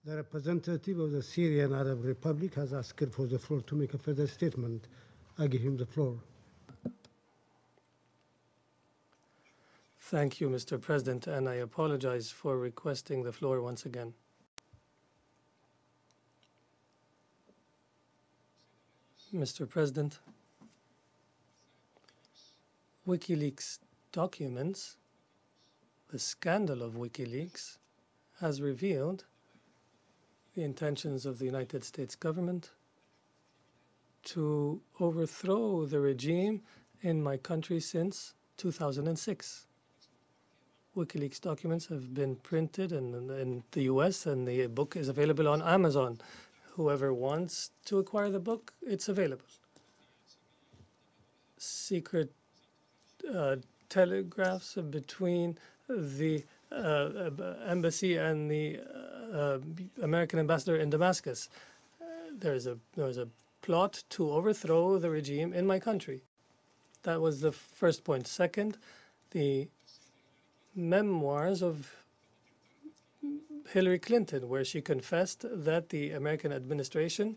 The representative of the Syrian Arab Republic has asked for the floor to make a further statement. I give him the floor. Thank you, Mr. President, and I apologize for requesting the floor once again. Mr. President, WikiLeaks documents, the scandal of WikiLeaks, has revealed the intentions of the United States government to overthrow the regime in my country since 2006. WikiLeaks documents have been printed in the US, and the book is available on Amazon. Whoever wants to acquire the book, it's available. Secret telegraphs between the embassy and the American ambassador in Damascus. There was a plot to overthrow the regime in my country. That was the first point. Second, the memoirs of Hillary Clinton, where she confessed that the American administration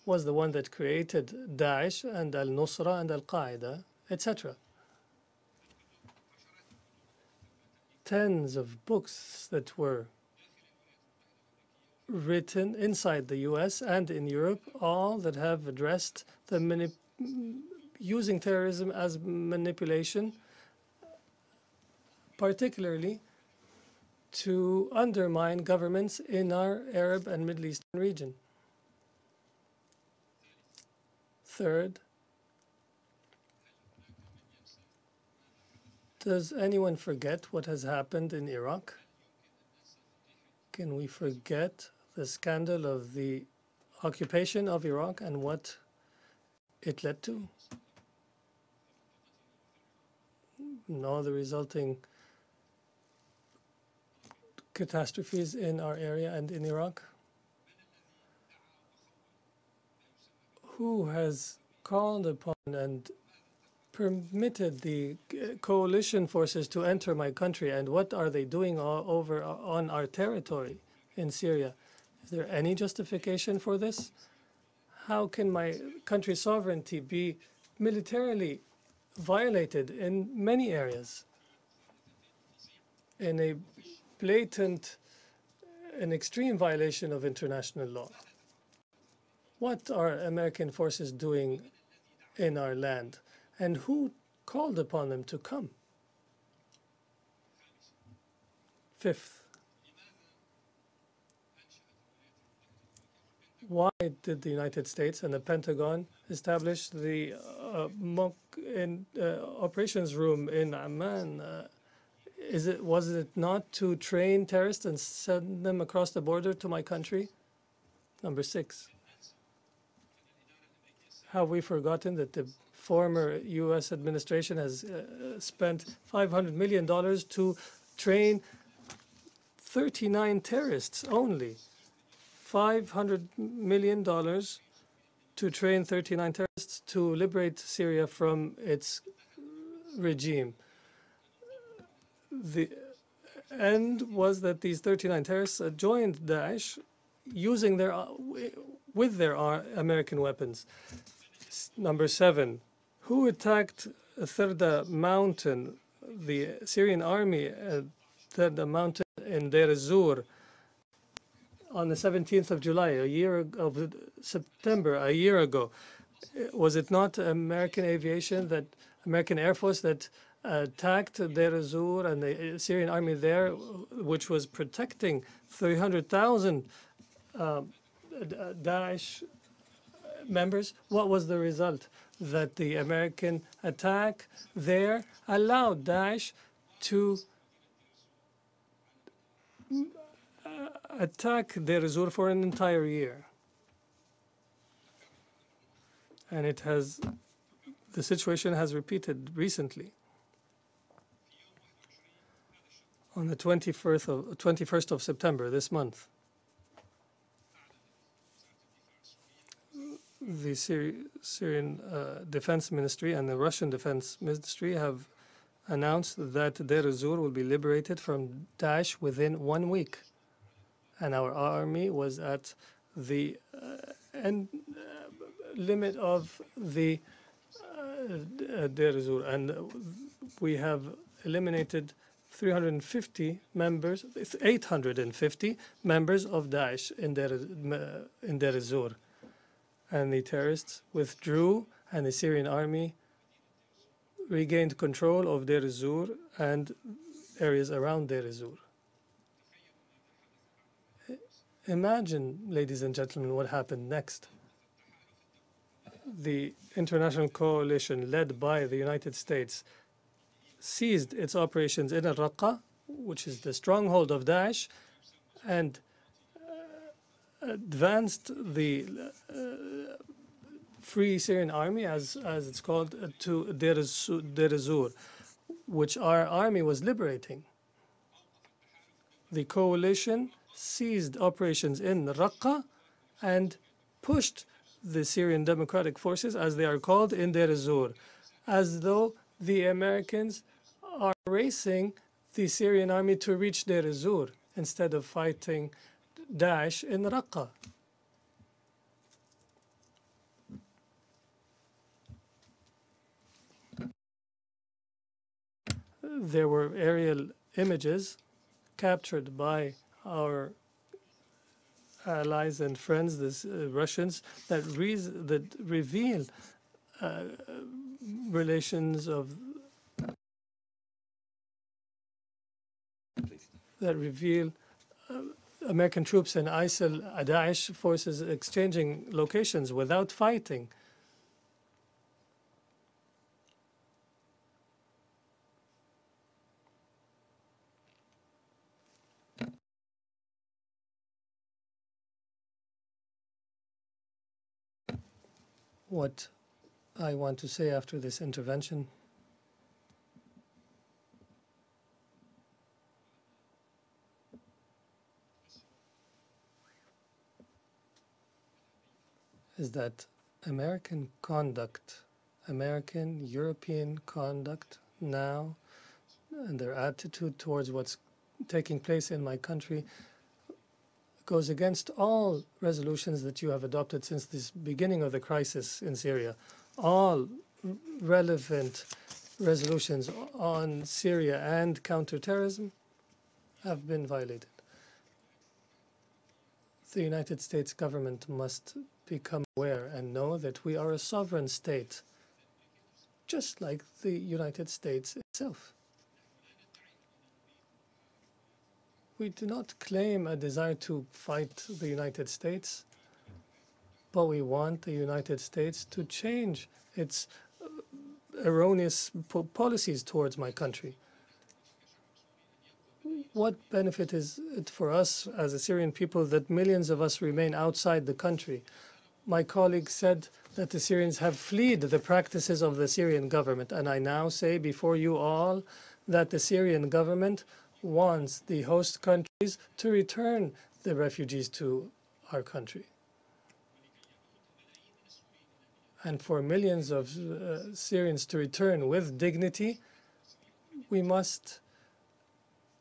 was the one that created Daesh and al-Nusra and al-Qaeda, etc. Tens of books that were written inside the US and in Europe, all that have addressed the using terrorism as manipulation, particularly to undermine governments in our Arab and Middle Eastern region. Third, does anyone forget what has happened in Iraq? Can we forget the scandal of the occupation of Iraq and what it led to? And all the resulting catastrophes in our area and in Iraq? Who has called upon and permitted the coalition forces to enter my country, and what are they doing over on our territory in Syria? Is there any justification for this? How can my country's sovereignty be militarily violated in many areas in a blatant and extreme violation of international law? What are American forces doing in our land, and who called upon them to come? Fifth, why did the United States and the Pentagon establish the operations room in Amman? Was it not to train terrorists and send them across the border to my country? Number 6. Have we forgotten that the former U.S. administration has spent $500 million to train 39 terrorists only? $500 million to train 39 terrorists to liberate Syria from its regime. The end was that these 39 terrorists joined Daesh using with their American weapons. Number 7, who attacked Tharda Mountain, the Syrian army at Tharda Mountain in Deir ez-Zur on the 17th of July, September, a year ago? Was it not American aviation, American Air Force that attacked Deir ez-Zur and the Syrian army there, which was protecting 300,000 Daesh members? What was the result? That the American attack there allowed Daesh to attack Deir ez-Zur for an entire year. And the situation has repeated recently. On the 21st of September, this month, the Syrian Defense Ministry and the Russian Defense Ministry have announced that Deir ez-Zur will be liberated from Daesh within 1 week. and our army was at the limit of the Deir ez-Zor, and we have eliminated 350 members, 850 members of Daesh in Deir ez-Zor. And the terrorists withdrew, and the Syrian army regained control of Deir ez-Zor and areas around Deir ez-Zor. Imagine, ladies and gentlemen, what happened next. The international coalition led by the United States seized its operations in al-Raqqa, which is the stronghold of Daesh, and advanced the Free Syrian Army, as it's called, to Deir ez-Zor, which our army was liberating. The coalition seized operations in Raqqa and pushed the Syrian Democratic Forces, as they are called, in Deir ez-Zor, as though the Americans are racing the Syrian army to reach Deir ez-Zor instead of fighting Daesh in Raqqa. There were aerial images captured by our allies and friends, the Russians, that reveal relations of American troops and ISIL, Daesh forces exchanging locations without fighting. What I want to say after this intervention is that American conduct, American, European conduct now, and their attitude towards what's taking place in my country goes against all resolutions that you have adopted since this beginning of the crisis in Syria. All relevant resolutions on Syria and counterterrorism have been violated. The United States government must become aware and know that we are a sovereign state, just like the United States itself. We do not claim a desire to fight the United States, but we want the United States to change its erroneous policies towards my country. What benefit is it for us as a Syrian people that millions of us remain outside the country? My colleague said that the Syrians have fled the practices of the Syrian government, and I now say before you all that the Syrian government wants the host countries to return the refugees to our country. And for millions of Syrians to return with dignity, we must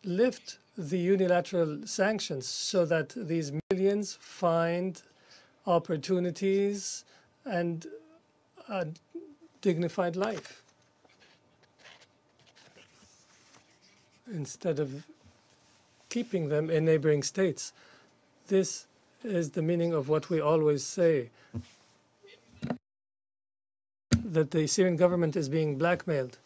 lift the unilateral sanctions so that these millions find opportunities and a dignified life, instead of keeping them in neighboring states. This is the meaning of what we always say, that the Syrian government is being blackmailed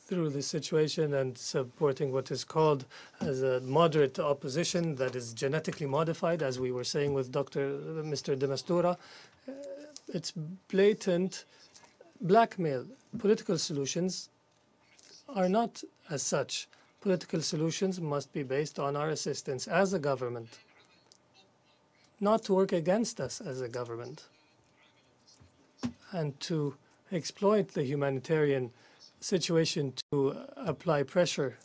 through this situation and supporting what is called as a moderate opposition that is genetically modified, as we were saying with Mr. de Mistura. It's blatant blackmail. Political solutions are not as such. Political solutions must be based on our assistance as a government, not to work against us as a government and to exploit the humanitarian situation to apply pressure.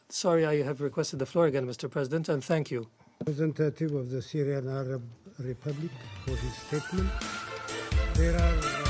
Sorry, I have requested the floor again, Mr. President, and thank you. Representative of the Syrian Arab Republic for his statement. There are